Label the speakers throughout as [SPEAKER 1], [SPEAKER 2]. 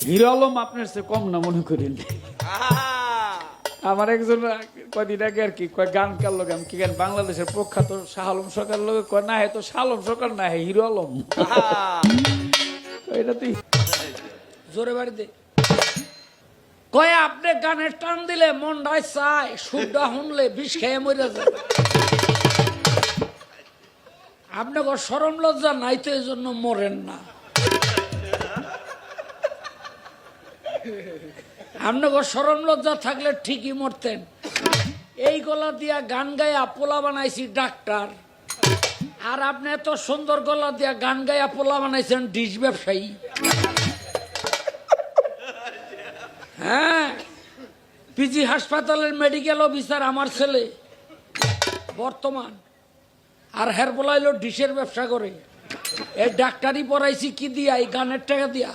[SPEAKER 1] Hero Alam আপনার চেয়ে কম না মনে করেন। আমার একজন কদিন আগে আর কি কয় গান কার লোক আমি কি গান বাংলাদেশের প্রখ্যাত শাহ আলম সরকার লোক কয় না হে তো শাহ আলম সরকার না হে হিরো আলম। এটা তুই
[SPEAKER 2] জোরে বাড়িতে কয় আপনি গানের টান দিলে মনটাই চায় সুরটা শুনলে বিষ খেয়ে মরে যায়। আপনাকে শরম লজ্জা নাই তো এই জন্য মরেন না। আপনাকে শরম লজ্জা থাকলে ঠিকই মরতেন। এই গলা দিয়া গান গায়া পোলা বানাইছি ডাক্তার, আর আপনি এত সুন্দর গলা দিয়া গান গায়া পোলা বানাইছেন ডিশ ব্যবসায়ী। হ্যাঁ, পিজি হাসপাতালের মেডিকেল অফিসার আমার ছেলে বর্তমান, আর হের বলাইলো ডিশের ব্যবসা করে। এই ডাক্তারি পড়াইছি কি দিয়া? এই গানের টাকা দিয়া।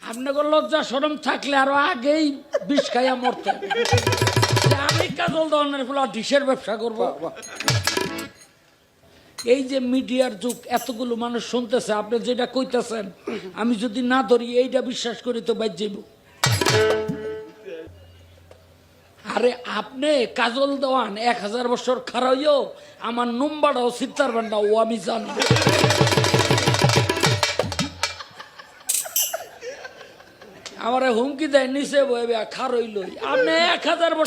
[SPEAKER 2] আপনাকে লজ্জা শরম থাকলে আরো আগেই বিষ খাইয়া মরতেন। আমি কাজল দহনের ফলে ডিশের ব্যবসা করবো। এই যে মিডিয়ার যুগ, এতগুলো মানুষ শুনতেছে, আপনি যেটা কইতেছেন আমি যদি না ধরি এইটা বিশ্বাস করি তো বাইর যাইব। আরে আপনি কাজল দেওয়ান 1000 বছর খারাইও আমার নম্বরটাও সিদ্ধার বান্ডা ও আমি জানি। আমার হুমকি দেয় নিচে বইবে খারইলই। আপনি 1000 বছর